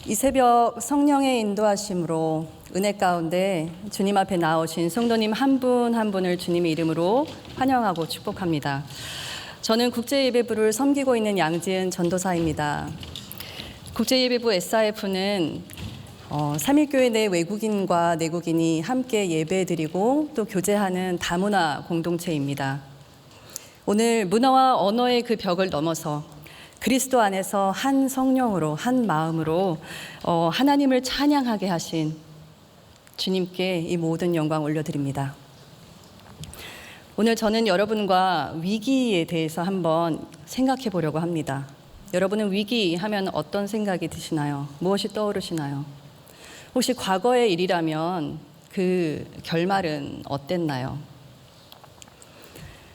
이 새벽 성령의 인도하심으로 은혜 가운데 주님 앞에 나오신 성도님 한 분 한 분을 주님의 이름으로 환영하고 축복합니다. 저는 국제예배부를 섬기고 있는 양지은 전도사입니다. 국제예배부 SIF는 삼일교회 내 외국인과 내국인이 함께 예배드리고 또 교제하는 다문화 공동체입니다. 오늘 문화와 언어의 그 벽을 넘어서 그리스도 안에서 한 성령으로 한 마음으로 하나님을 찬양하게 하신 주님께 이 모든 영광 올려드립니다. 오늘 저는 여러분과 위기에 대해서 한번 생각해 보려고 합니다. 여러분은 위기 하면 어떤 생각이 드시나요? 무엇이 떠오르시나요? 혹시 과거의 일이라면 그 결말은 어땠나요?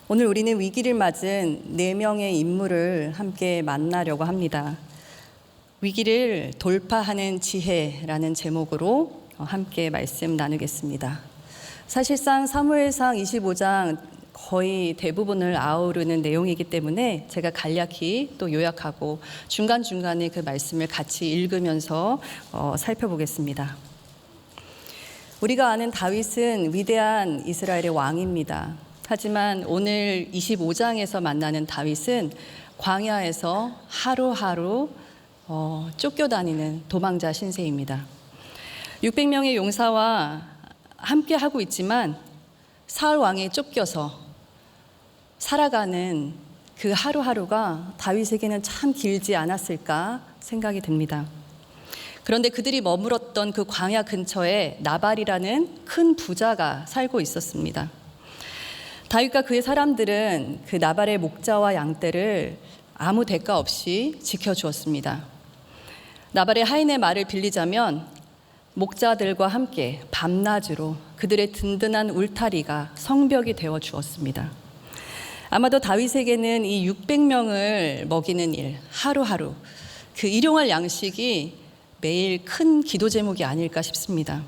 오늘 우리는 위기를 맞은 4명의 인물을 함께 만나려고 합니다. 위기를 돌파하는 지혜라는 제목으로 함께 말씀 나누겠습니다. 사실상 사무엘상 25장 거의 대부분을 아우르는 내용이기 때문에 제가 간략히 또 요약하고 중간중간에 그 말씀을 같이 읽으면서 살펴보겠습니다. 우리가 아는 다윗은 위대한 이스라엘의 왕입니다. 하지만 오늘 25장에서 만나는 다윗은 광야에서 하루하루 쫓겨다니는 도망자 신세입니다. 600명의 용사와 함께 하고 있지만 사울 왕에 쫓겨서 살아가는 그 하루하루가 다윗에게는 참 길지 않았을까 생각이 듭니다. 그런데 그들이 머물었던 그 광야 근처에 나발이라는 큰 부자가 살고 있었습니다. 다윗과 그의 사람들은 그 나발의 목자와 양떼를 아무 대가 없이 지켜주었습니다. 나발의 하인의 말을 빌리자면 목자들과 함께 밤낮으로 그들의 든든한 울타리가 성벽이 되어 주었습니다. 아마도 다윗에게는 이 600명을 먹이는 일, 하루하루 그 일용할 양식이 매일 큰 기도 제목이 아닐까 싶습니다.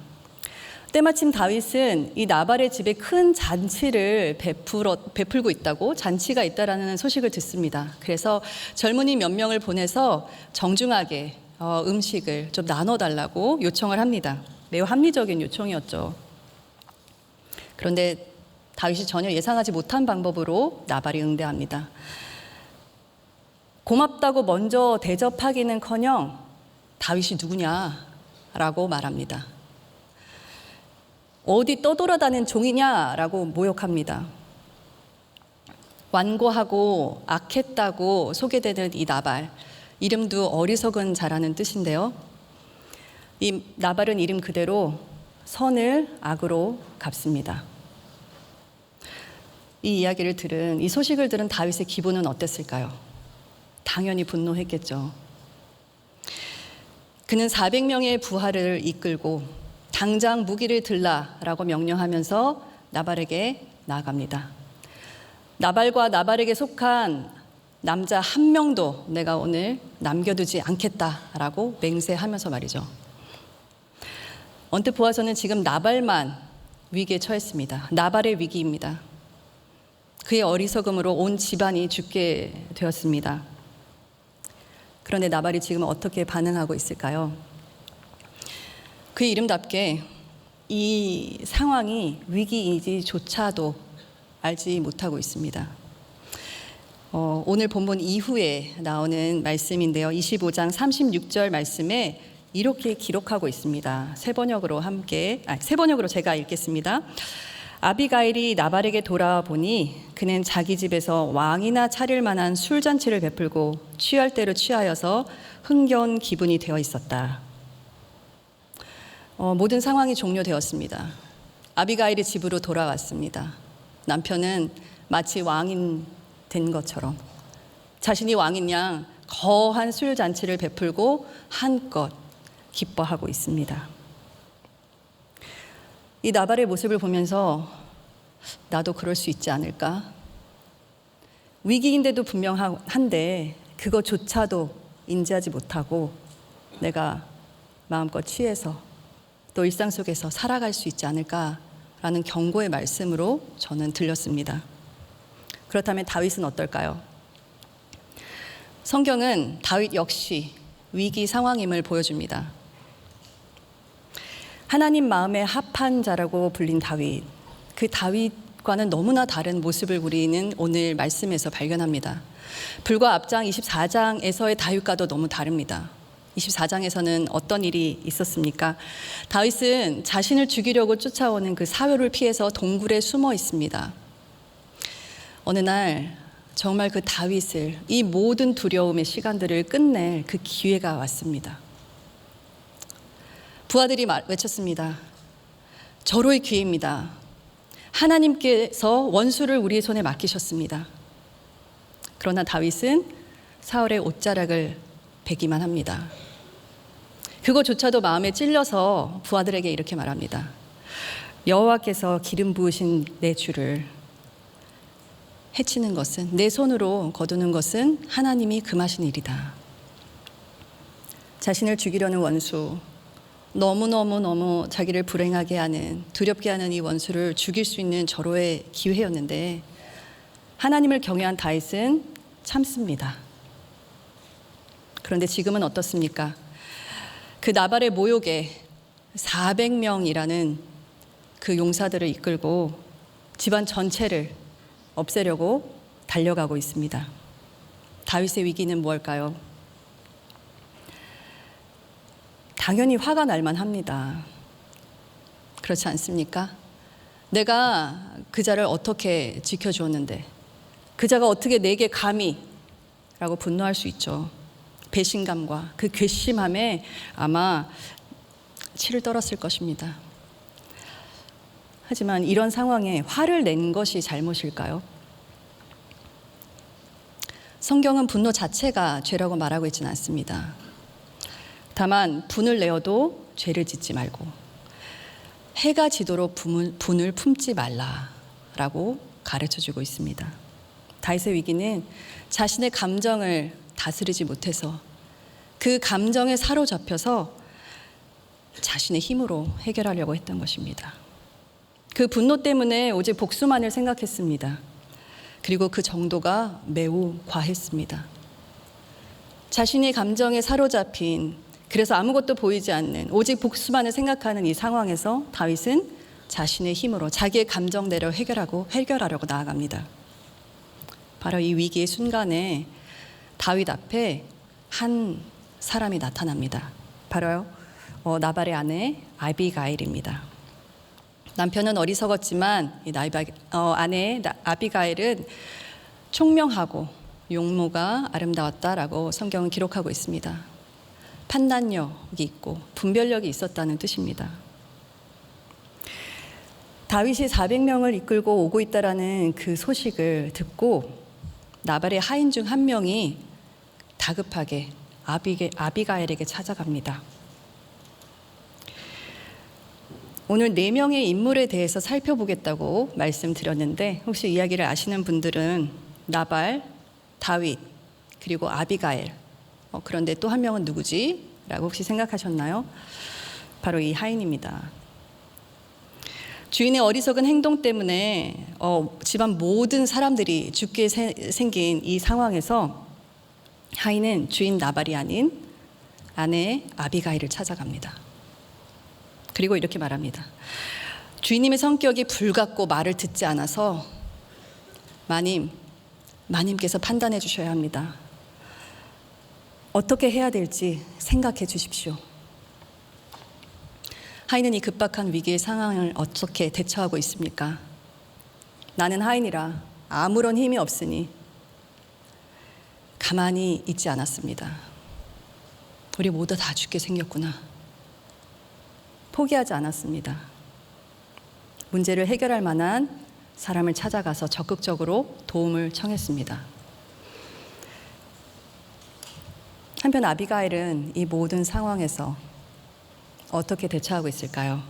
때마침 다윗은 이 나발의 집에 큰 잔치를 베풀고 있다고, 잔치가 있다라는 소식을 듣습니다. 그래서 젊은이 몇 명을 보내서 정중하게 음식을 좀 나눠달라고 요청을 합니다. 매우 합리적인 요청이었죠. 그런데 다윗이 전혀 예상하지 못한 방법으로 나발이 응대합니다. 고맙다고 먼저 대접하기는커녕 다윗이 누구냐라고 말합니다. 어디 떠돌아다니는 종이냐라고 모욕합니다. 완고하고 악했다고 소개되는 이 나발, 이름도 어리석은 자라는 뜻인데요. 이 나발은 이름 그대로 선을 악으로 갚습니다. 이 이야기를 들은, 이 소식을 들은 다윗의 기분은 어땠을까요? 당연히 분노했겠죠. 그는 400명의 부하를 이끌고 당장 무기를 들라라고 명령하면서 나발에게 나아갑니다. 나발과 나발에게 속한 남자 한 명도 내가 오늘 남겨두지 않겠다라고 맹세하면서 말이죠. 언뜻 보아서는 지금 나발만 위기에 처했습니다. 나발의 위기입니다. 그의 어리석음으로 온 집안이 죽게 되었습니다. 그런데 나발이 지금 어떻게 반응하고 있을까요? 그의 이름답게 이 상황이 위기인지조차도 알지 못하고 있습니다. 오늘 본문 이후에 나오는 말씀인데요. 25장 36절 말씀에 이렇게 기록하고 있습니다. 세 번역으로 제가 읽겠습니다. 아비가일이 나발에게 돌아보니 그는 자기 집에서 왕이나 차릴 만한 술잔치를 베풀고 취할 대로 취하여서 흥겨운 기분이 되어 있었다. 모든 상황이 종료되었습니다. 아비가일이 집으로 돌아왔습니다. 남편은 마치 왕인 된 것처럼 자신이 왕인 양 거한 술잔치를 베풀고 한껏 기뻐하고 있습니다. 이 나발의 모습을 보면서 나도 그럴 수 있지 않을까? 위기인데도 분명한데 그것조차도 인지하지 못하고 내가 마음껏 취해서 또 일상 속에서 살아갈 수 있지 않을까라는 경고의 말씀으로 저는 들렸습니다. 그렇다면 다윗은 어떨까요? 성경은 다윗 역시 위기 상황임을 보여줍니다. 하나님 마음에 합한 자라고 불린 다윗, 그 다윗과는 너무나 다른 모습을 우리는 오늘 말씀에서 발견합니다. 불과 앞장 24장에서의 다윗과도 너무 다릅니다. 24장에서는 어떤 일이 있었습니까? 다윗은 자신을 죽이려고 쫓아오는 그 사울을 피해서 동굴에 숨어 있습니다. 어느 날 정말 그 다윗을, 이 모든 두려움의 시간들을 끝낼 그 기회가 왔습니다. 부하들이 외쳤습니다. 절호의 기회입니다. 하나님께서 원수를 우리의 손에 맡기셨습니다. 그러나 다윗은 사울의 옷자락을 베기만 합니다. 그거조차도 마음에 찔려서 부하들에게 이렇게 말합니다. 여호와께서 기름 부으신 내 주를 해치는 것은, 내 손으로 거두는 것은 하나님이 금하신 일이다. 자신을 죽이려는 원수, 너무 자기를 불행하게 하는, 두렵게 하는 이 원수를 죽일 수 있는 절호의 기회였는데 하나님을 경외한 다윗은 참습니다. 그런데 지금은 어떻습니까? 그 나발의 모욕에 400명이라는 그 용사들을 이끌고 집안 전체를 없애려고 달려가고 있습니다. 다윗의 위기는 무엇일까요? 당연히 화가 날 만합니다. 그렇지 않습니까? 내가 그 자를 어떻게 지켜주었는데, 그 자가 어떻게 내게 감히 라고 분노할 수 있죠. 배신감과 그 괘씸함에 아마 치를 떨었을 것입니다. 하지만 이런 상황에 화를 낸 것이 잘못일까요? 성경은 분노 자체가 죄라고 말하고 있지는 않습니다. 다만 분을 내어도 죄를 짓지 말고 해가 지도록 분을 품지 말라라고 가르쳐주고 있습니다. 다윗의 위기는 자신의 감정을 다스리지 못해서 그 감정에 사로잡혀서 자신의 힘으로 해결하려고 했던 것입니다. 그 분노 때문에 오직 복수만을 생각했습니다. 그리고 그 정도가 매우 과했습니다. 자신의 감정에 사로잡힌, 그래서 아무것도 보이지 않는, 오직 복수만을 생각하는 이 상황에서 다윗은 자신의 힘으로 자기의 감정대로 해결하려고 나아갑니다. 바로 이 위기의 순간에 다윗 앞에 한 사람이 나타납니다. 바로 나발의 아내 아비가일입니다. 남편은 어리석었지만 이 아내 아비가일은 총명하고 용모가 아름다웠다라고 성경은 기록하고 있습니다. 판단력이 있고 분별력이 있었다는 뜻입니다. 다윗이 400명을 이끌고 오고 있다라는 그 소식을 듣고 나발의 하인 중 한 명이 다급하게 아비가일에게 찾아갑니다. 오늘 4명의 인물에 대해서 살펴보겠다고 말씀드렸는데 혹시 이야기를 아시는 분들은 나발, 다윗, 그리고 아비가일, 그런데 또 한 명은 누구지? 라고 혹시 생각하셨나요? 바로 이 하인입니다. 주인의 어리석은 행동 때문에 집안 모든 사람들이 죽게 생긴 이 상황에서 하인은 주인 나발이 아닌 아내 아비가일을 찾아갑니다. 그리고 이렇게 말합니다. 주인님의 성격이 불같고 말을 듣지 않아서 마님께서 판단해 주셔야 합니다. 어떻게 해야 될지 생각해 주십시오. 하인은 이 급박한 위기의 상황을 어떻게 대처하고 있습니까? 나는 하인이라 아무런 힘이 없으니 가만히 있지 않았습니다. 우리 모두 다 죽게 생겼구나. 포기하지 않았습니다. 문제를 해결할 만한 사람을 찾아가서 적극적으로 도움을 청했습니다. 한편 아비가일은 이 모든 상황에서 어떻게 대처하고 있을까요?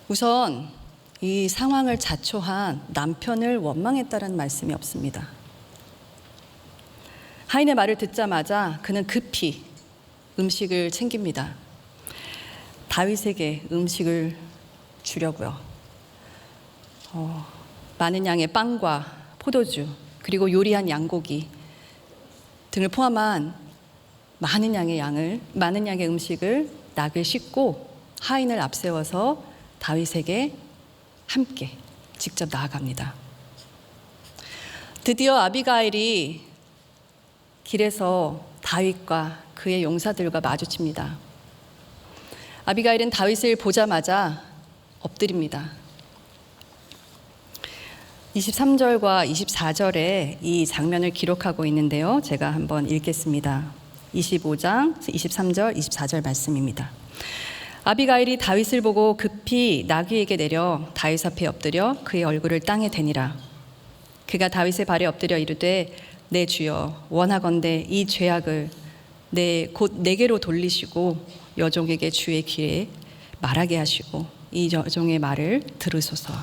우선 이 상황을 자초한 남편을 원망했다는 말씀이 없습니다. 하인의 말을 듣자마자 그는 급히 음식을 챙깁니다. 다윗에게 음식을 주려고요. 많은 양의 빵과 포도주, 그리고 요리한 양고기 등을 포함한 많은 양의 음식을 낙을 싣고 하인을 앞세워서 다윗에게 함께 직접 나아갑니다. 드디어 아비가일이 길에서 다윗과 그의 용사들과 마주칩니다. 아비가일은 다윗을 보자마자 엎드립니다. 23절과 24절에 이 장면을 기록하고 있는데요. 제가 한번 읽겠습니다. 25장 23절 24절 말씀입니다. 아비가일이 다윗을 보고 급히 나귀에게 내려 다윗 앞에 엎드려 그의 얼굴을 땅에 대니라. 그가 다윗의 발에 엎드려 이르되 내 주여 원하건대 이 죄악을 곧 내게로 돌리시고 여종에게 주의 귀에 말하게 하시고 이 여종의 말을 들으소서.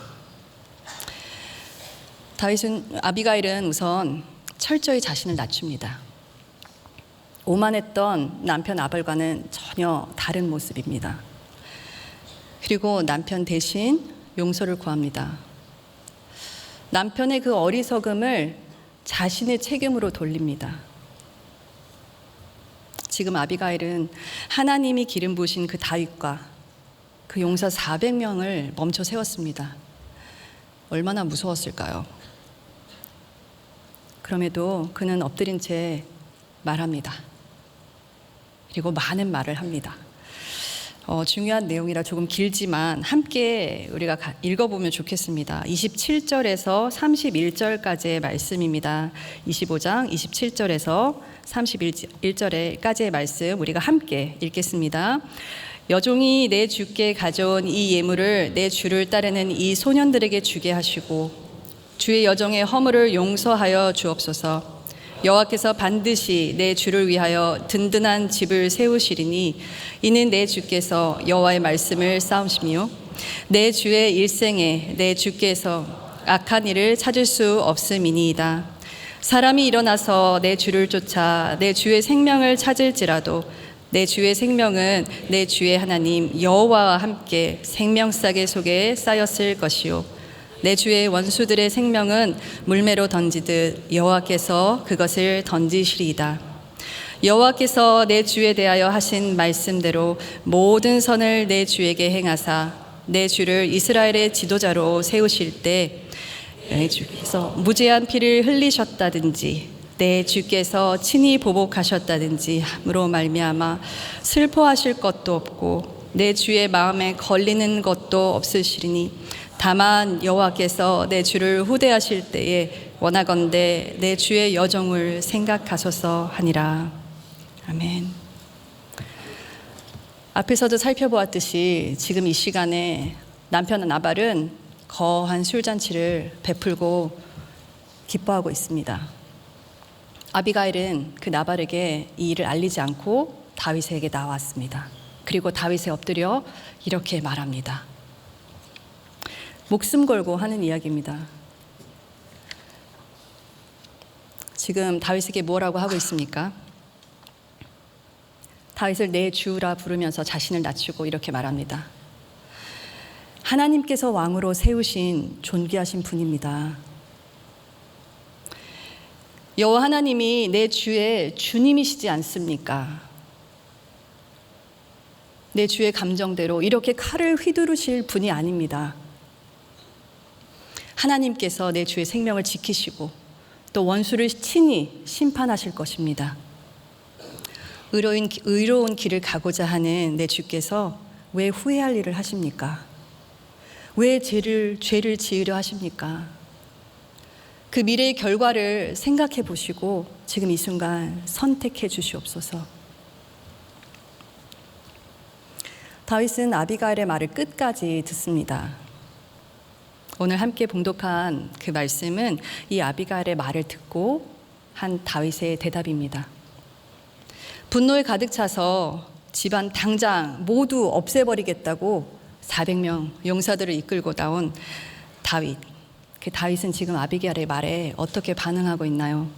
아비가일은 우선 철저히 자신을 낮춥니다. 오만했던 남편 나발과는 전혀 다른 모습입니다. 그리고 남편 대신 용서를 구합니다. 남편의 그 어리석음을 자신의 책임으로 돌립니다. 지금 아비가일은 하나님이 기름 부으신 그 다윗과 그 용사 400명을 멈춰 세웠습니다. 얼마나 무서웠을까요? 그럼에도 그는 엎드린 채 말합니다. 그리고 많은 말을 합니다. 중요한 내용이라 조금 길지만 함께 우리가 읽어보면 좋겠습니다. 27절에서 31절까지의 말씀입니다. 25장 27절에서 31절까지의 말씀 우리가 함께 읽겠습니다. 여종이 내 주께 가져온 이 예물을 내 주를 따르는 이 소년들에게 주게 하시고 주의 여종의 허물을 용서하여 주옵소서. 여호와께서 반드시 내 주를 위하여 든든한 집을 세우시리니 이는 내 주께서 여호와의 말씀을 쌓으시며 내 주의 일생에 내 주께서 악한 일을 찾을 수 없음이니이다. 사람이 일어나서 내 주를 쫓아 내 주의 생명을 찾을지라도 내 주의 생명은 내 주의 하나님 여호와와 함께 생명싸개 속에 쌓였을 것이요 내 주의 원수들의 생명은 물매로 던지듯 여호와께서 그것을 던지시리이다. 여호와께서 내 주에 대하여 하신 말씀대로 모든 선을 내 주에게 행하사 내 주를 이스라엘의 지도자로 세우실 때 내 주께서 무죄한 피를 흘리셨다든지 내 주께서 친히 보복하셨다든지 함으로 말미암아 슬퍼하실 것도 없고 내 주의 마음에 걸리는 것도 없으시리니 다만 여호와께서 내 주를 후대하실 때에 원하건대 내 주의 여종을 생각하소서 하니라. 아멘. 앞에서도 살펴보았듯이 지금 이 시간에 남편 나발은 거한 술잔치를 베풀고 기뻐하고 있습니다. 아비가일은 그 나발에게 이 일을 알리지 않고 다윗에게 나왔습니다. 그리고 다윗에 엎드려 이렇게 말합니다. 목숨 걸고 하는 이야기입니다. 지금 다윗에게 뭐라고 하고 있습니까? 다윗을 내 주라 부르면서 자신을 낮추고 이렇게 말합니다. 하나님께서 왕으로 세우신 존귀하신 분입니다. 여호와 하나님이 내 주의 주님이시지 않습니까? 내 주의 감정대로 이렇게 칼을 휘두르실 분이 아닙니다. 하나님께서 내 주의 생명을 지키시고 또 원수를 친히 심판하실 것입니다. 의로운 길을 가고자 하는 내 주께서 왜 후회할 일을 하십니까? 왜 죄를 지으려 하십니까? 그 미래의 결과를 생각해 보시고 지금 이 순간 선택해 주시옵소서. 다윗은 아비가일의 말을 끝까지 듣습니다. 오늘 함께 봉독한 그 말씀은 이 아비가일의 말을 듣고 한 다윗의 대답입니다. 분노에 가득 차서 집안 당장 모두 없애버리겠다고 400명 용사들을 이끌고 나온 다윗. 그 다윗은 지금 아비가일의 말에 어떻게 반응하고 있나요?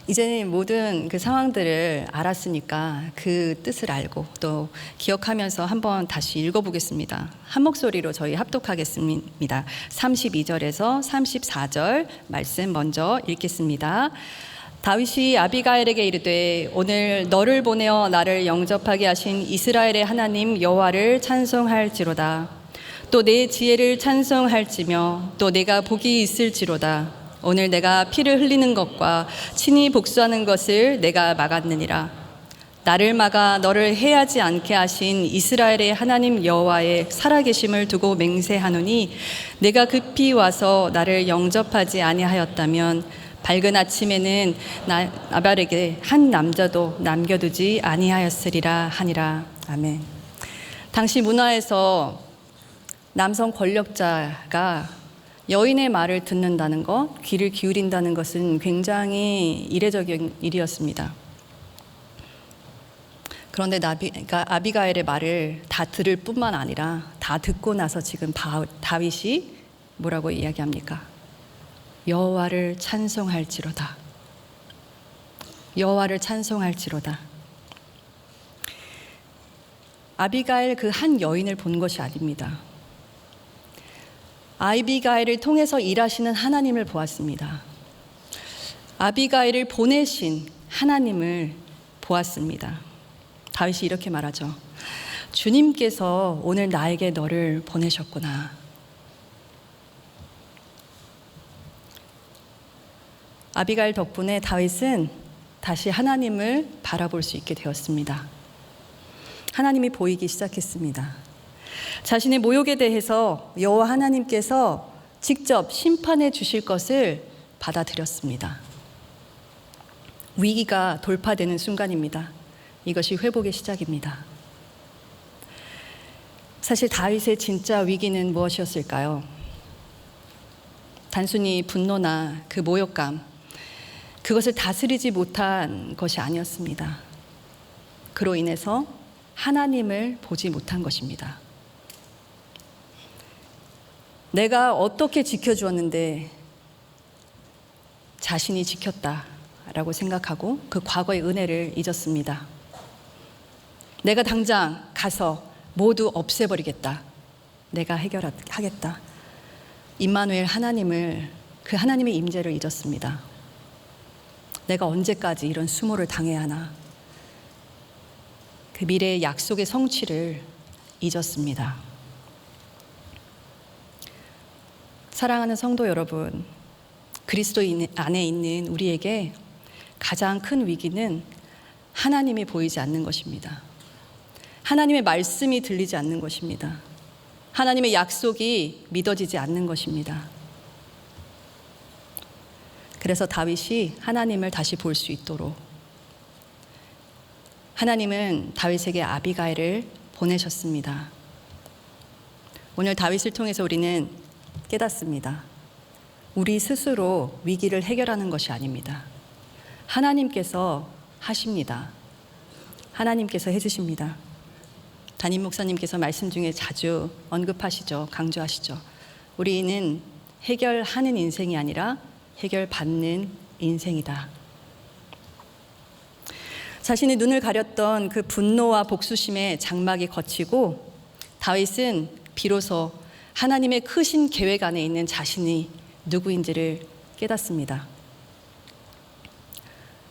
이제는 모든 그 상황들을 알았으니까 그 뜻을 알고 또 기억하면서 한번 다시 읽어보겠습니다. 한 목소리로 저희 합독하겠습니다. 32절에서 34절 말씀 먼저 읽겠습니다. 다윗이 아비가일에게 이르되 오늘 너를 보내어 나를 영접하게 하신 이스라엘의 하나님 여호와를 찬송할지로다. 또 내 지혜를 찬송할지며 또 내가 복이 있을지로다. 오늘 내가 피를 흘리는 것과 친히 복수하는 것을 내가 막았느니라. 나를 막아 너를 해하지 않게 하신 이스라엘의 하나님 여호와의 살아계심을 두고 맹세하노니 내가 급히 와서 나를 영접하지 아니하였다면 밝은 아침에는 나발에게 한 남자도 남겨두지 아니하였으리라 하니라. 아멘. 당시 문화에서 남성 권력자가 여인의 말을 듣는다는 것, 귀를 기울인다는 것은 굉장히 이례적인 일이었습니다. 그런데 아비가일의 말을 다 들을 뿐만 아니라 다 듣고 나서 지금 다윗이 뭐라고 이야기합니까? 여호와를 찬송할지로다. 여호와를 찬송할지로다. 아비가일 그 한 여인을 본 것이 아닙니다. 아비가일을 통해서 일하시는 하나님을 보았습니다. 아비가일을 보내신 하나님을 보았습니다. 다윗이 이렇게 말하죠. 주님께서 오늘 나에게 너를 보내셨구나. 아비가일 덕분에 다윗은 다시 하나님을 바라볼 수 있게 되었습니다. 하나님이 보이기 시작했습니다. 자신의 모욕에 대해서 여호와 하나님께서 직접 심판해 주실 것을 받아들였습니다. 위기가 돌파되는 순간입니다. 이것이 회복의 시작입니다. 사실 다윗의 진짜 위기는 무엇이었을까요? 단순히 분노나 그 모욕감, 그것을 다스리지 못한 것이 아니었습니다. 그로 인해서 하나님을 보지 못한 것입니다. 내가 어떻게 지켜주었는데 자신이 지켰다라고 생각하고 그 과거의 은혜를 잊었습니다. 내가 당장 가서 모두 없애버리겠다. 내가 해결하겠다. 임마누엘 하나님을, 그 하나님의 임재를 잊었습니다. 내가 언제까지 이런 수모를 당해야 하나. 그 미래의 약속의 성취를 잊었습니다. 사랑하는 성도 여러분, 그리스도 안에 있는 우리에게 가장 큰 위기는 하나님이 보이지 않는 것입니다. 하나님의 말씀이 들리지 않는 것입니다. 하나님의 약속이 믿어지지 않는 것입니다. 그래서 다윗이 하나님을 다시 볼 수 있도록 하나님은 다윗에게 아비가일을 보내셨습니다. 오늘 다윗을 통해서 우리는 깨닫습니다. 우리 스스로 위기를 해결하는 것이 아닙니다. 하나님께서 하십니다. 하나님께서 해주십니다. 담임 목사님께서 말씀 중에 자주 언급하시죠. 강조하시죠. 우리는 해결하는 인생이 아니라 해결받는 인생이다. 자신의 눈을 가렸던 그 분노와 복수심의 장막이 걷히고 다윗은 비로소 하나님의 크신 계획 안에 있는 자신이 누구인지를 깨닫습니다.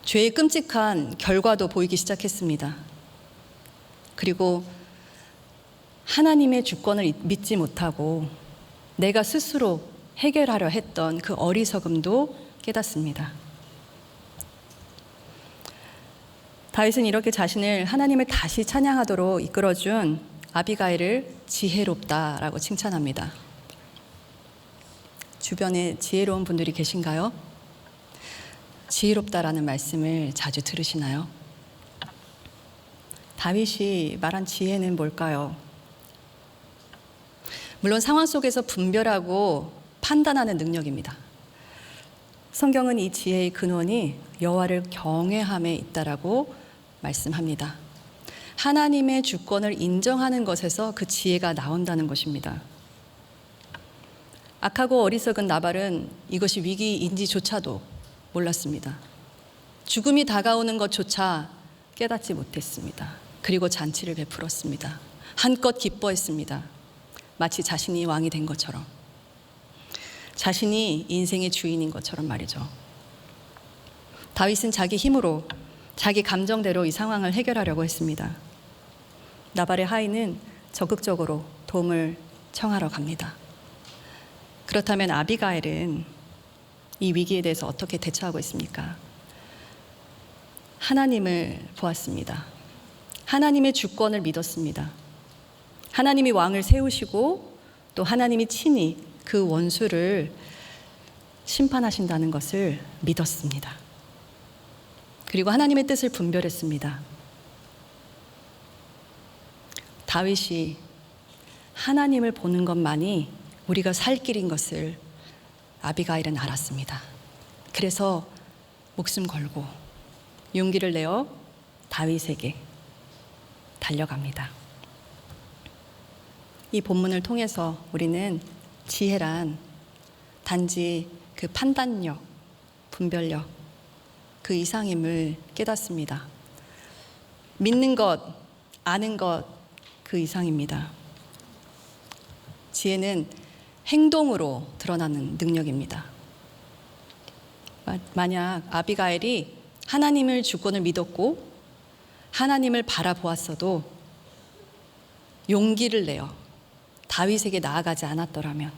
죄의 끔찍한 결과도 보이기 시작했습니다. 그리고 하나님의 주권을 믿지 못하고 내가 스스로 해결하려 했던 그 어리석음도 깨닫습니다. 다윗은 이렇게 자신을 하나님을 다시 찬양하도록 이끌어준 아비가일을 지혜롭다라고 칭찬합니다. 주변에 지혜로운 분들이 계신가요? 지혜롭다라는 말씀을 자주 들으시나요? 다윗이 말한 지혜는 뭘까요? 물론 상황 속에서 분별하고 판단하는 능력입니다. 성경은 이 지혜의 근원이 여호와를 경외함에 있다라고 말씀합니다. 하나님의 주권을 인정하는 것에서 그 지혜가 나온다는 것입니다. 악하고 어리석은 나발은 이것이 위기인지조차도 몰랐습니다. 죽음이 다가오는 것조차 깨닫지 못했습니다. 그리고 잔치를 베풀었습니다. 한껏 기뻐했습니다. 마치 자신이 왕이 된 것처럼, 자신이 인생의 주인인 것처럼 말이죠. 다윗은 자기 힘으로, 자기 감정대로 이 상황을 해결하려고 했습니다. 나발의 하인은 적극적으로 도움을 청하러 갑니다. 그렇다면 아비가일은 이 위기에 대해서 어떻게 대처하고 있습니까? 하나님을 보았습니다. 하나님의 주권을 믿었습니다. 하나님이 왕을 세우시고 또 하나님이 친히 그 원수를 심판하신다는 것을 믿었습니다. 그리고 하나님의 뜻을 분별했습니다. 다윗이 하나님을 보는 것만이 우리가 살 길인 것을 아비가일은 알았습니다. 그래서 목숨 걸고 용기를 내어 다윗에게 달려갑니다. 이 본문을 통해서 우리는 지혜란 단지 그 판단력, 분별력, 그 이상임을 깨닫습니다. 믿는 것, 아는 것, 그 이상입니다. 지혜는 행동으로 드러나는 능력입니다. 만약 아비가일이 하나님을 주권을 믿었고 하나님을 바라보았어도 용기를 내어 다윗에게 나아가지 않았더라면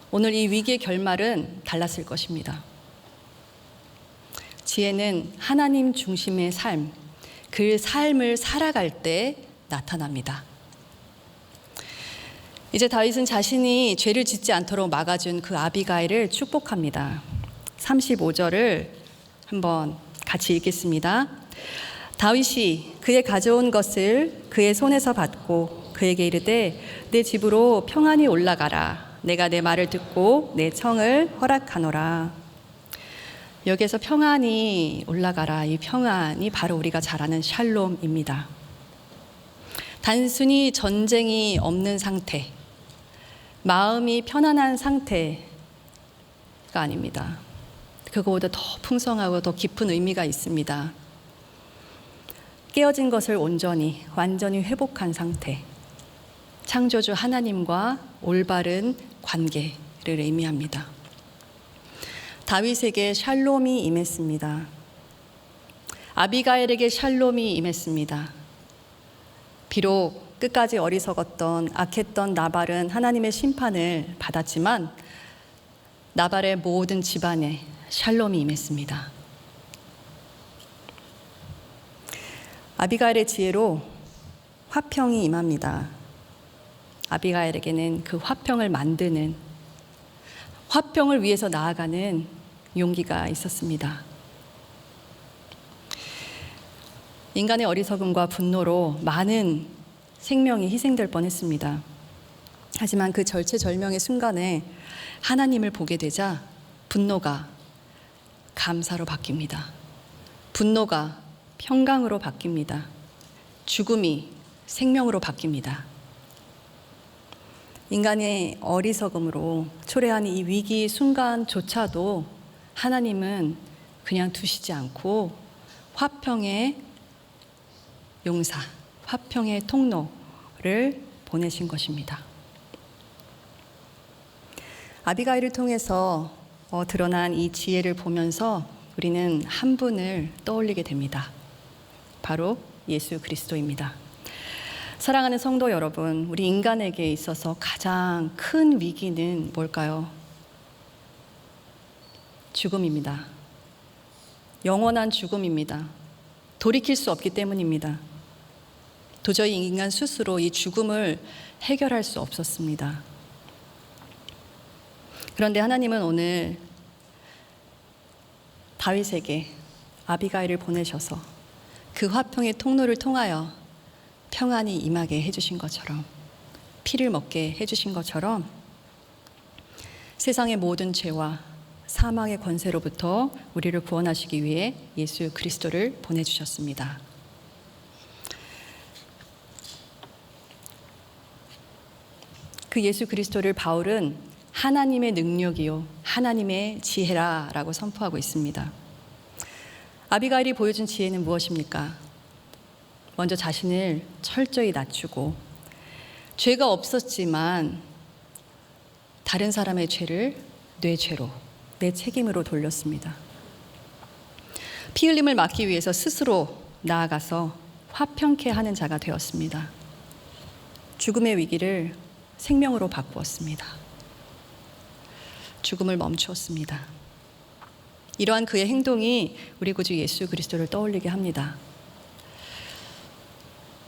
오늘 이 위기의 결말은 달랐을 것입니다. 지혜는 하나님 중심의 삶, 그 삶을 살아갈 때 나타납니다. 이제 다윗은 자신이 죄를 짓지 않도록 막아준 그 아비가일을 축복합니다. 35절을 한번 같이 읽겠습니다. 다윗이 그의 가져온 것을 그의 손에서 받고 그에게 이르되 내 집으로 평안히 올라가라. 내가 내 말을 듣고 내 청을 허락하노라. 여기에서 평안히 올라가라. 이 평안이 바로 우리가 잘 아는 샬롬입니다. 단순히 전쟁이 없는 상태, 마음이 편안한 상태가 아닙니다. 그거보다 더 풍성하고 더 깊은 의미가 있습니다. 깨어진 것을 완전히 회복한 상태, 창조주 하나님과 올바른 관계를 의미합니다. 다윗에게 샬롬이 임했습니다. 아비가일에게 샬롬이 임했습니다. 비록 끝까지 어리석었던 악했던 나발은 하나님의 심판을 받았지만 나발의 모든 집안에 샬롬이 임했습니다. 아비가일의 지혜로 화평이 임합니다. 아비가일에게는 그 화평을 만드는, 화평을 위해서 나아가는 용기가 있었습니다. 인간의 어리석음과 분노로 많은 생명이 희생될 뻔했습니다. 하지만 그 절체절명의 순간에 하나님을 보게 되자 분노가 감사로 바뀝니다. 분노가 평강으로 바뀝니다. 죽음이 생명으로 바뀝니다. 인간의 어리석음으로 초래한 이 위기 순간조차도 하나님은 그냥 두시지 않고 화평의 용사, 화평의 통로를 보내신 것입니다. 아비가일을 통해서 드러난 이 지혜를 보면서 우리는 한 분을 떠올리게 됩니다. 바로 예수 그리스도입니다. 사랑하는 성도 여러분, 우리 인간에게 있어서 가장 큰 위기는 뭘까요? 죽음입니다. 영원한 죽음입니다. 돌이킬 수 없기 때문입니다. 도저히 인간 스스로 이 죽음을 해결할 수 없었습니다. 그런데 하나님은 오늘 다윗에게 아비가일을 보내셔서 그 화평의 통로를 통하여 평안이 임하게 해주신 것처럼, 피를 먹게 해주신 것처럼 세상의 모든 죄와 사망의 권세로부터 우리를 구원하시기 위해 예수 그리스도를 보내주셨습니다. 그 예수 그리스도를 바울은 하나님의 능력이요 하나님의 지혜라라고 선포하고 있습니다. 아비가일이 보여준 지혜는 무엇입니까? 먼저 자신을 철저히 낮추고 죄가 없었지만 다른 사람의 죄를 내 죄로, 내 책임으로 돌렸습니다. 피 흘림을 막기 위해서 스스로 나아가서 화평케 하는 자가 되었습니다. 죽음의 위기를 생명으로 바꾸었습니다. 죽음을 멈추었습니다. 이러한 그의 행동이 우리 구주 예수 그리스도를 떠올리게 합니다.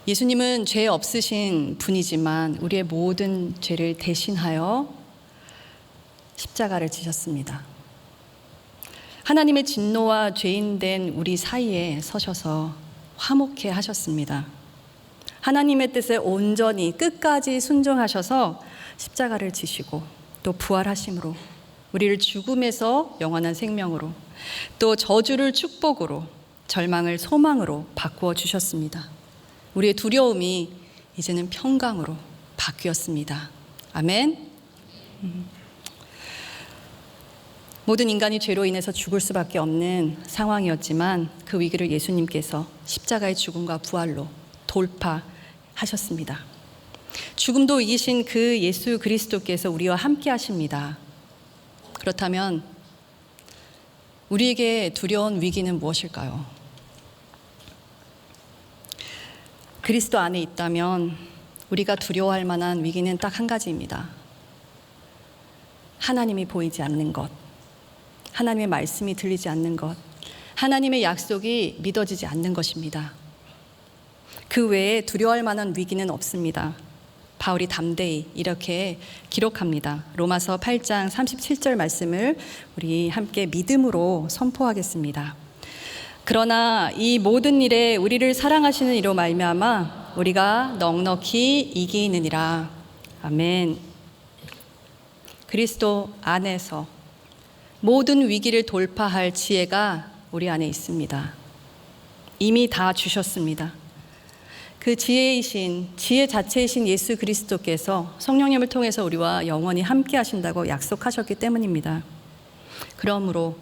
예수님은 죄 없으신 분이지만 우리의 모든 죄를 대신하여 십자가를 지셨습니다. 하나님의 진노와 죄인된 우리 사이에 서셔서 화목케 하셨습니다. 하나님의 뜻에 온전히 끝까지 순종하셔서 십자가를 지시고 또 부활하심으로 우리를 죽음에서 영원한 생명으로 또 저주를 축복으로 절망을 소망으로 바꾸어 주셨습니다. 우리의 두려움이 이제는 평강으로 바뀌었습니다. 아멘. 모든 인간이 죄로 인해서 죽을 수밖에 없는 상황이었지만 그 위기를 예수님께서 십자가의 죽음과 부활로 돌파하셨습니다. 죽음도 이기신 그 예수 그리스도께서 우리와 함께 하십니다. 그렇다면 우리에게 두려운 위기는 무엇일까요? 그리스도 안에 있다면 우리가 두려워할 만한 위기는 딱 한 가지입니다. 하나님이 보이지 않는 것, 하나님의 말씀이 들리지 않는 것, 하나님의 약속이 믿어지지 않는 것입니다. 그 외에 두려워할 만한 위기는 없습니다. 바울이 담대히 이렇게 기록합니다. 로마서 8장 37절 말씀을 우리 함께 믿음으로 선포하겠습니다. 그러나 이 모든 일에 우리를 사랑하시는 이로 말미암아 우리가 넉넉히 이기느니라. 아멘. 그리스도 안에서 모든 위기를 돌파할 지혜가 우리 안에 있습니다. 이미 다 주셨습니다. 그 지혜 자체이신 예수 그리스도께서 성령님을 통해서 우리와 영원히 함께 하신다고 약속하셨기 때문입니다. 그러므로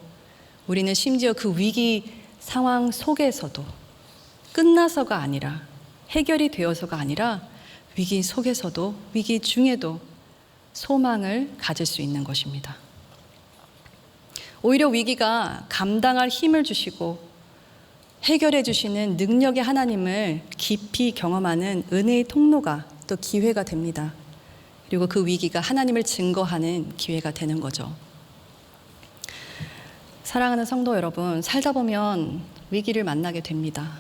우리는 심지어 그 위기 상황 속에서도 끝나서가 아니라 해결이 되어서가 아니라 위기 속에서도 위기 중에도 소망을 가질 수 있는 것입니다. 오히려 위기가 감당할 힘을 주시고 해결해 주시는 능력의 하나님을 깊이 경험하는 은혜의 통로가 또 기회가 됩니다. 그리고 그 위기가 하나님을 증거하는 기회가 되는 거죠. 사랑하는 성도 여러분, 살다 보면 위기를 만나게 됩니다.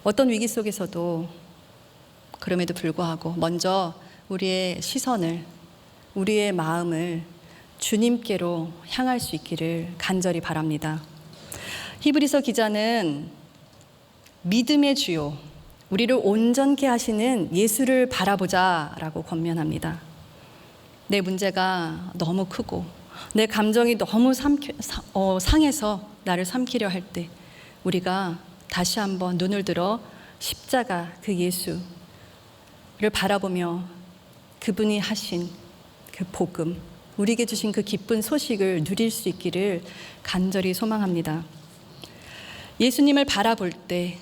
어떤 위기 속에서도 그럼에도 불구하고 먼저 우리의 시선을, 우리의 마음을 주님께로 향할 수 있기를 간절히 바랍니다. 히브리서 기자는 믿음의 주요, 우리를 온전케 하시는 예수를 바라보자라고 권면합니다. 내 문제가 너무 크고 내 감정이 너무 상해서 나를 삼키려 할 때 우리가 다시 한번 눈을 들어 십자가 그 예수를 바라보며 그분이 하신 그 복음, 우리에게 주신 그 기쁜 소식을 누릴 수 있기를 간절히 소망합니다. 예수님을 바라볼 때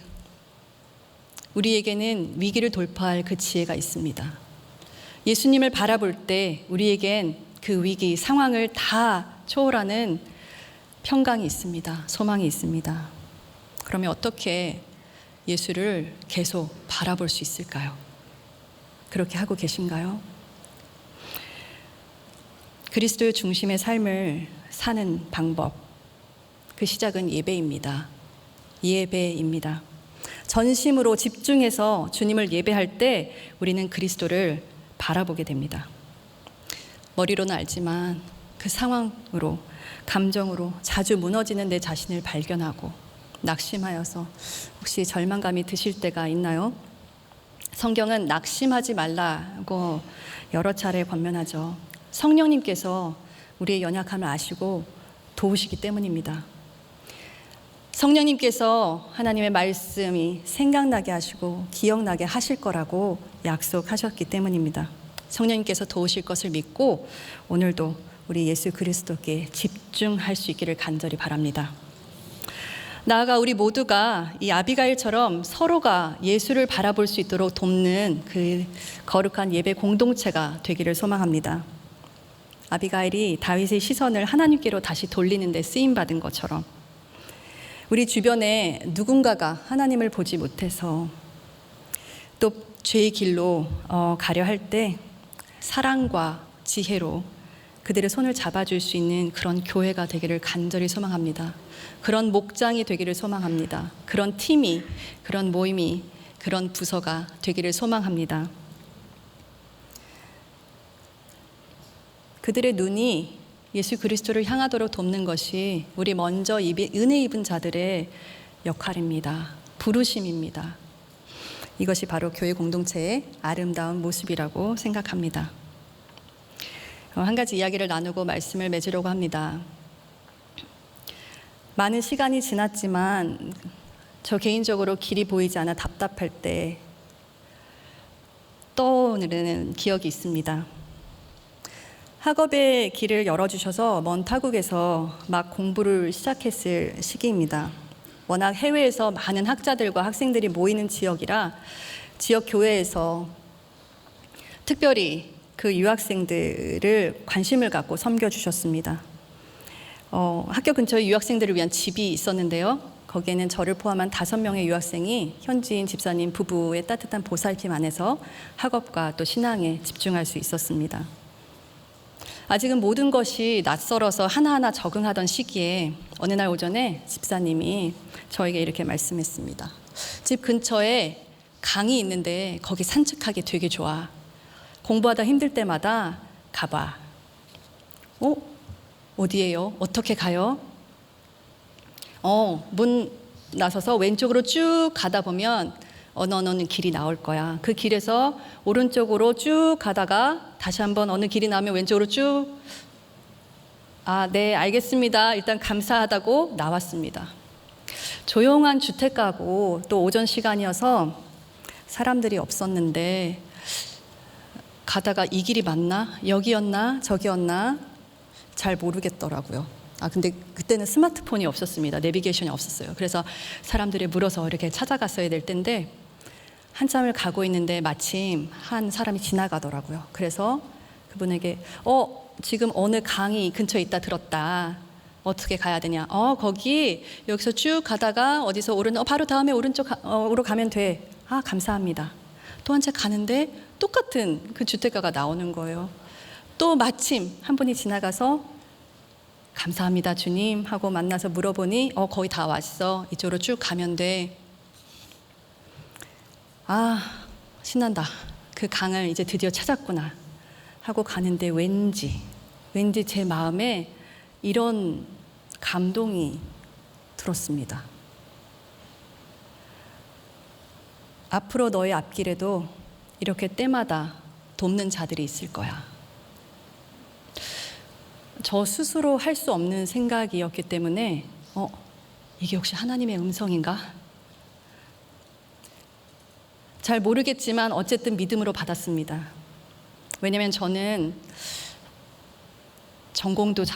우리에게는 위기를 돌파할 그 지혜가 있습니다. 예수님을 바라볼 때 우리에겐 그 위기 상황을 다 초월하는 평강이 있습니다. 소망이 있습니다. 그러면 어떻게 예수를 계속 바라볼 수 있을까요? 그렇게 하고 계신가요? 그리스도의 중심의 삶을 사는 방법, 그 시작은 예배입니다. 예배입니다. 전심으로 집중해서 주님을 예배할 때 우리는 그리스도를 바라보게 됩니다. 머리로는 알지만 그 상황으로, 감정으로 자주 무너지는 내 자신을 발견하고 낙심하여서 혹시 절망감이 드실 때가 있나요? 성경은 낙심하지 말라고 여러 차례 권면하죠. 성령님께서 우리의 연약함을 아시고 도우시기 때문입니다. 성령님께서 하나님의 말씀이 생각나게 하시고 기억나게 하실 거라고 약속하셨기 때문입니다. 성령님께서 도우실 것을 믿고 오늘도 우리 예수 그리스도께 집중할 수 있기를 간절히 바랍니다. 나아가 우리 모두가 이 아비가일처럼 서로가 예수를 바라볼 수 있도록 돕는 그 거룩한 예배 공동체가 되기를 소망합니다. 아비가일이 다윗의 시선을 하나님께로 다시 돌리는 데 쓰임받은 것처럼 우리 주변에 누군가가 하나님을 보지 못해서 또 죄의 길로 가려 할 때 사랑과 지혜로 그들의 손을 잡아줄 수 있는 그런 교회가 되기를 간절히 소망합니다. 그런 목장이 되기를 소망합니다. 그런 팀이, 그런 모임이, 그런 부서가 되기를 소망합니다. 그들의 눈이 예수 그리스도를 향하도록 돕는 것이 우리 먼저 은혜 입은 자들의 역할입니다. 부르심입니다. 이것이 바로 교회 공동체의 아름다운 모습이라고 생각합니다. 한 가지 이야기를 나누고 말씀을 맺으려고 합니다. 많은 시간이 지났지만 저 개인적으로 길이 보이지 않아 답답할 때 떠오르는 기억이 있습니다. 학업의 길을 열어주셔서 먼 타국에서 막 공부를 시작했을 시기입니다. 워낙 해외에서 많은 학자들과 학생들이 모이는 지역이라 지역 교회에서 특별히 그 유학생들을 관심을 갖고 섬겨주셨습니다. 학교 근처에 유학생들을 위한 집이 있었는데요. 거기에는 저를 포함한 5명의 유학생이 현지인 집사님 부부의 따뜻한 보살핌 안에서 학업과 또 신앙에 집중할 수 있었습니다. 아직은 모든 것이 낯설어서 하나하나 적응하던 시기에 어느 날 오전에 집사님이 저에게 이렇게 말씀했습니다. 집 근처에 강이 있는데 거기 산책하기 되게 좋아. 공부하다 힘들 때마다 가봐. 어디예요? 어떻게 가요? 문 나서서 왼쪽으로 쭉 가다 보면 어느 길이 나올 거야. 그 길에서 오른쪽으로 쭉 가다가 다시 한번 어느 길이 나오면 왼쪽으로 쭉. 네, 알겠습니다. 일단 감사하다고 나왔습니다. 조용한 주택가고 또 오전 시간이어서 사람들이 없었는데 가다가 이 길이 맞나? 여기였나? 저기였나? 잘 모르겠더라고요. 근데 그때는 스마트폰이 없었습니다. 내비게이션이 없었어요. 그래서 사람들이 물어서 이렇게 찾아갔어야 될 텐데 한참을 가고 있는데 마침 한 사람이 지나가더라고요. 그래서 그분에게 지금 어느 강이 근처에 있다 들었다. 어떻게 가야 되냐? 거기 여기서 쭉 가다가 어디서 바로 다음에 오른쪽으로 가면 돼. 감사합니다. 또 한 채 가는데 똑같은 그 주택가가 나오는 거예요. 또 마침 한 분이 지나가서 감사합니다 주님 하고 만나서 물어보니 거의 다 왔어. 이쪽으로 쭉 가면 돼. 신난다. 그 강을 이제 드디어 찾았구나 하고 가는데 왠지 제 마음에 이런 감동이 들었습니다. 앞으로 너의 앞길에도 이렇게 때마다 돕는 자들이 있을 거야. 저 스스로 할 수 없는 생각이었기 때문에 이게 혹시 하나님의 음성인가? 잘 모르겠지만 어쨌든 믿음으로 받았습니다. 왜냐하면 저는 전공도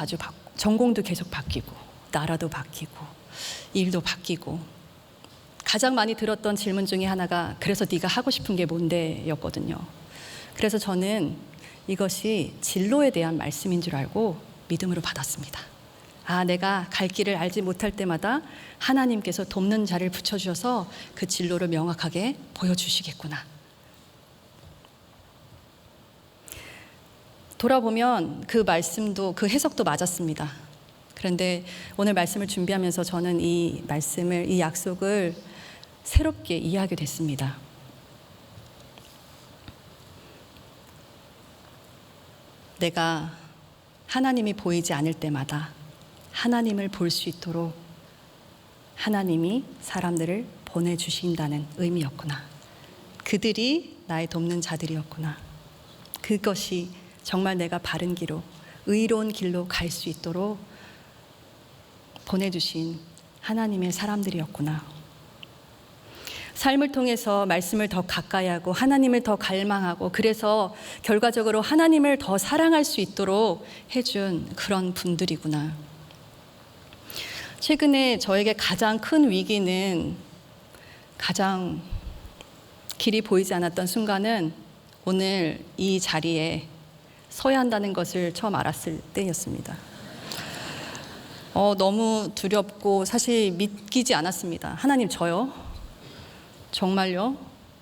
계속 바뀌고 나라도 바뀌고 일도 바뀌고 가장 많이 들었던 질문 중에 하나가 그래서 네가 하고 싶은 게 뭔데? 였거든요. 그래서 저는 이것이 진로에 대한 말씀인 줄 알고 믿음으로 받았습니다. 내가 갈 길을 알지 못할 때마다 하나님께서 돕는 자를 붙여주셔서 그 진로를 명확하게 보여주시겠구나. 돌아보면 그 말씀도 그 해석도 맞았습니다. 그런데 오늘 말씀을 준비하면서 저는 이 약속을 새롭게 이해하게 됐습니다. 내가 하나님이 보이지 않을 때마다 하나님을 볼 수 있도록 하나님이 사람들을 보내주신다는 의미였구나. 그들이 나의 돕는 자들이었구나. 그것이 정말 내가 바른 길로, 의로운 길로 갈 수 있도록 보내주신 하나님의 사람들이었구나. 삶을 통해서 말씀을 더 가까이 하고 하나님을 더 갈망하고 그래서 결과적으로 하나님을 더 사랑할 수 있도록 해준 그런 분들이구나. 최근에 저에게 가장 큰 위기는 가장 길이 보이지 않았던 순간은 오늘 이 자리에 서야 한다는 것을 처음 알았을 때였습니다. 너무 두렵고 사실 믿기지 않았습니다. 하나님 저요? 정말요?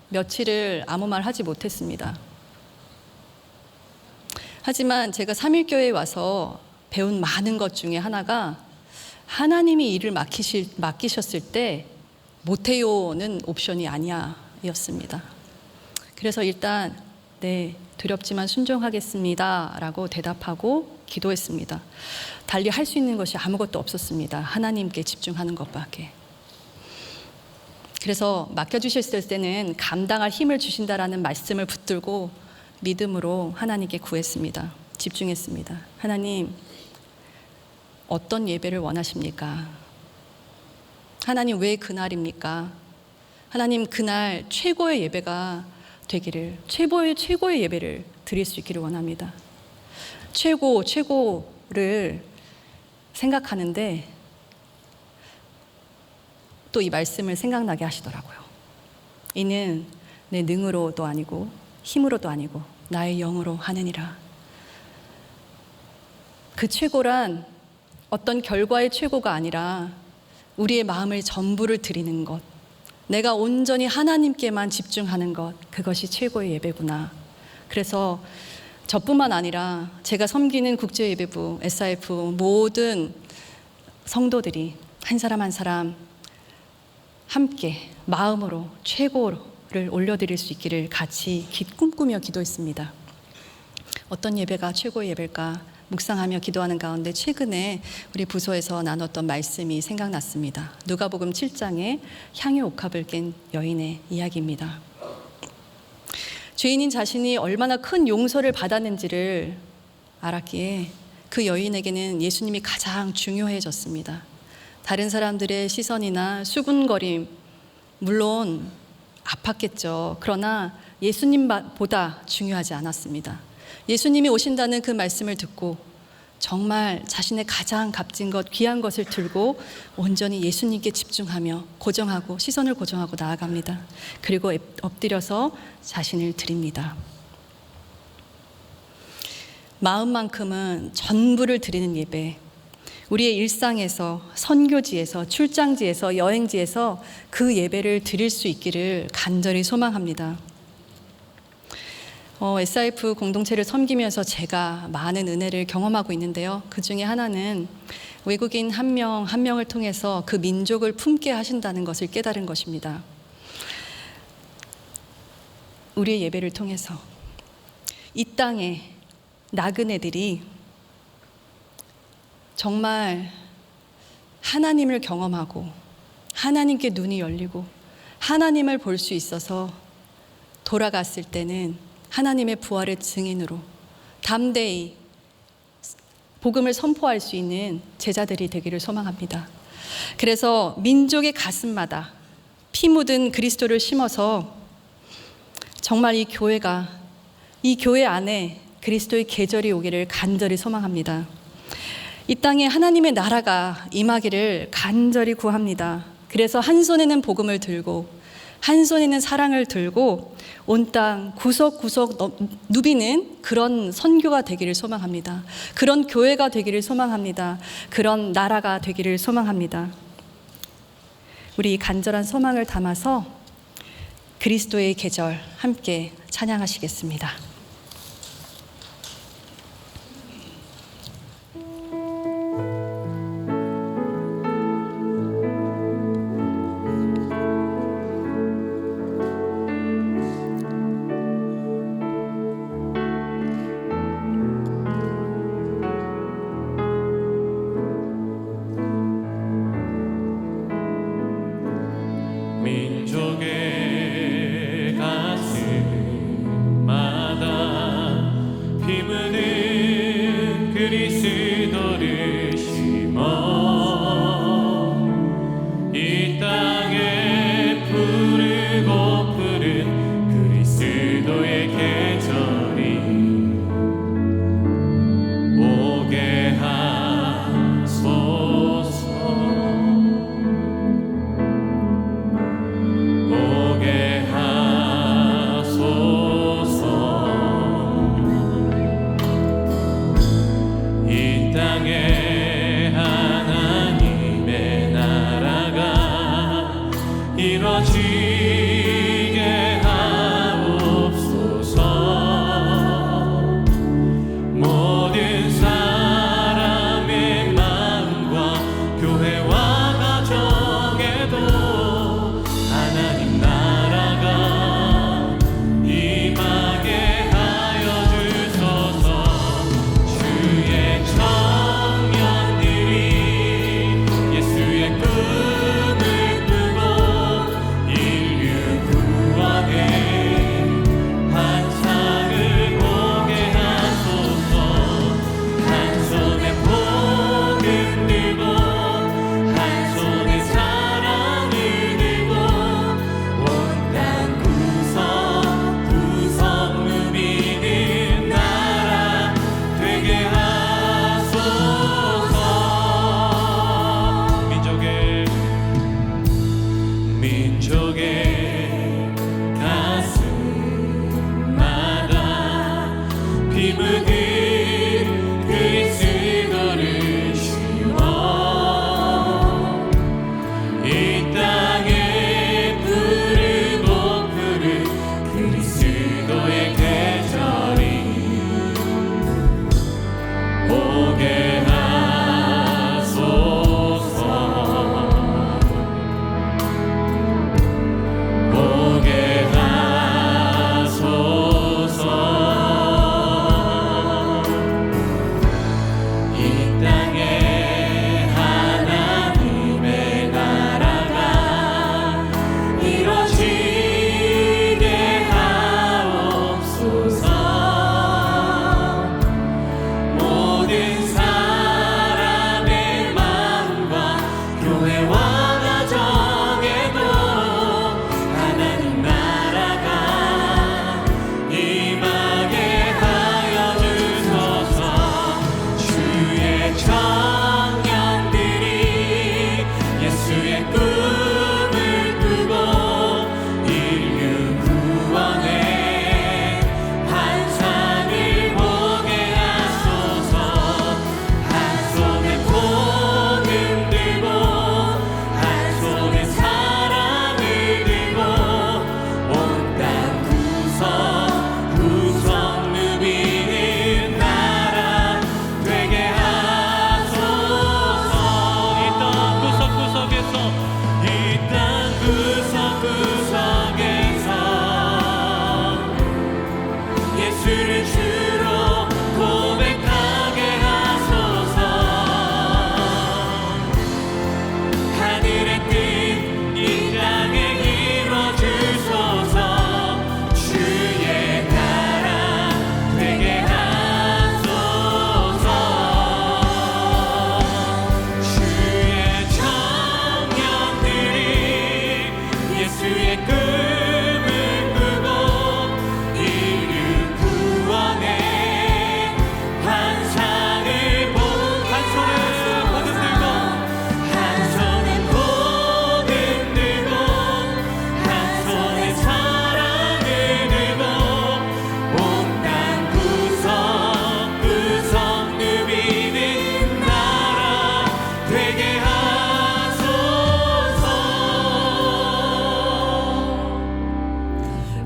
며칠을 아무 말 하지 못했습니다. 하지만 제가 삼일교회에 와서 배운 많은 것 중에 하나가 하나님이 일을 맡기셨을 때 못해요는 옵션이 아니야 였습니다. 그래서 일단 네, 두렵지만 순종하겠습니다 라고 대답하고 기도했습니다. 달리 할 수 있는 것이 아무것도 없었습니다. 하나님께 집중하는 것밖에. 그래서 맡겨주셨을 때는 감당할 힘을 주신다라는 말씀을 붙들고 믿음으로 하나님께 구했습니다. 집중했습니다. 하나님, 어떤 예배를 원하십니까? 하나님, 왜 그날입니까? 하나님, 그날 최고의 예배가 되기를, 최고의 예배를 드릴 수 있기를 원합니다. 최고를 생각하는데 또 이 말씀을 생각나게 하시더라고요. 이는 내 능으로도 아니고 힘으로도 아니고 나의 영으로 하느니라. 그 최고란 어떤 결과의 최고가 아니라 우리의 마음을 전부를 드리는 것, 내가 온전히 하나님께만 집중하는 것, 그것이 최고의 예배구나. 그래서 저뿐만 아니라 제가 섬기는 국제예배부, SIF 모든 성도들이 한 사람 한 사람 함께 마음으로 최고를 올려드릴 수 있기를 같이 꿈꾸며 기도했습니다. 어떤 예배가 최고의 예배일까 묵상하며 기도하는 가운데 최근에 우리 부서에서 나눴던 말씀이 생각났습니다. 누가복음 7장의 향유 옥합을 깬 여인의 이야기입니다. 죄인인 자신이 얼마나 큰 용서를 받았는지를 알았기에 그 여인에게는 예수님이 가장 중요해졌습니다. 다른 사람들의 시선이나 수군거림, 물론 아팠겠죠. 그러나 예수님보다 중요하지 않았습니다. 예수님이 오신다는 그 말씀을 듣고 정말 자신의 가장 값진 것, 귀한 것을 들고 온전히 예수님께 집중하며 고정하고 시선을 고정하고 나아갑니다. 그리고 엎드려서 자신을 드립니다. 마음만큼은 전부를 드리는 예배, 우리의 일상에서, 선교지에서, 출장지에서, 여행지에서 그 예배를 드릴 수 있기를 간절히 소망합니다. SIF 공동체를 섬기면서 제가 많은 은혜를 경험하고 있는데요. 그 중에 하나는 외국인 한 명 한 명을 통해서 그 민족을 품게 하신다는 것을 깨달은 것입니다. 우리의 예배를 통해서 이 땅에 나그네들이 정말 하나님을 경험하고 하나님께 눈이 열리고 하나님을 볼 수 있어서 돌아갔을 때는 하나님의 부활의 증인으로 담대히 복음을 선포할 수 있는 제자들이 되기를 소망합니다. 그래서 민족의 가슴마다 피 묻은 그리스도를 심어서 정말 이 교회 안에 그리스도의 계절이 오기를 간절히 소망합니다. 이 땅에 하나님의 나라가 임하기를 간절히 구합니다. 그래서 한 손에는 복음을 들고 한 손에는 사랑을 들고 온 땅 구석구석 누비는 그런 선교가 되기를 소망합니다. 그런 교회가 되기를 소망합니다. 그런 나라가 되기를 소망합니다. 우리 간절한 소망을 담아서 그리스도의 계절 함께 찬양하시겠습니다. 민족의 가슴마다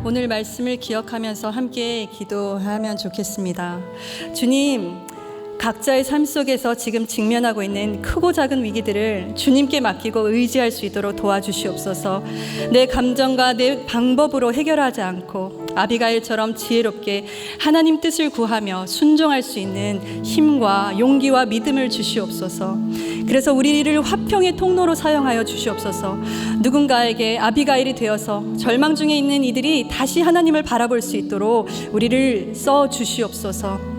오늘 말씀을 기억하면서 함께 기도하면 좋겠습니다. 주님, 각자의 삶 속에서 지금 직면하고 있는 크고 작은 위기들을 주님께 맡기고 의지할 수 있도록 도와주시옵소서. 내 감정과 내 방법으로 해결하지 않고 아비가일처럼 지혜롭게 하나님 뜻을 구하며 순종할 수 있는 힘과 용기와 믿음을 주시옵소서. 그래서 우리를 화평의 통로로 사용하여 주시옵소서. 누군가에게 아비가일이 되어서 절망 중에 있는 이들이 다시 하나님을 바라볼 수 있도록 우리를 써 주시옵소서.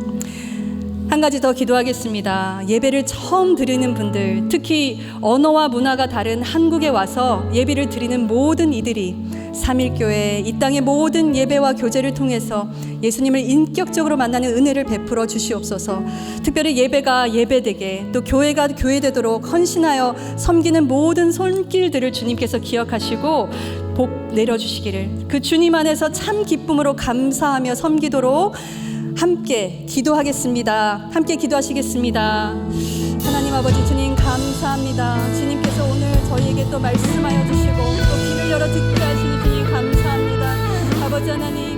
한 가지 더 기도하겠습니다. 예배를 처음 드리는 분들, 특히 언어와 문화가 다른 한국에 와서 예배를 드리는 모든 이들이 삼일교회 이 땅의 모든 예배와 교제를 통해서 예수님을 인격적으로 만나는 은혜를 베풀어 주시옵소서. 특별히 예배가 예배되게, 또 교회가 교회되도록 헌신하여 섬기는 모든 손길들을 주님께서 기억하시고 복 내려주시기를, 그 주님 안에서 참 기쁨으로 감사하며 섬기도록 함께 기도하겠습니다. 함께 기도하시겠습니다. 하나님 아버지, 주님 감사합니다. 주님께서 오늘 저희에게 또 말씀하여 주시고 또 귀를 열어 듣게 하시니 주님 감사합니다. 아버지 하나님,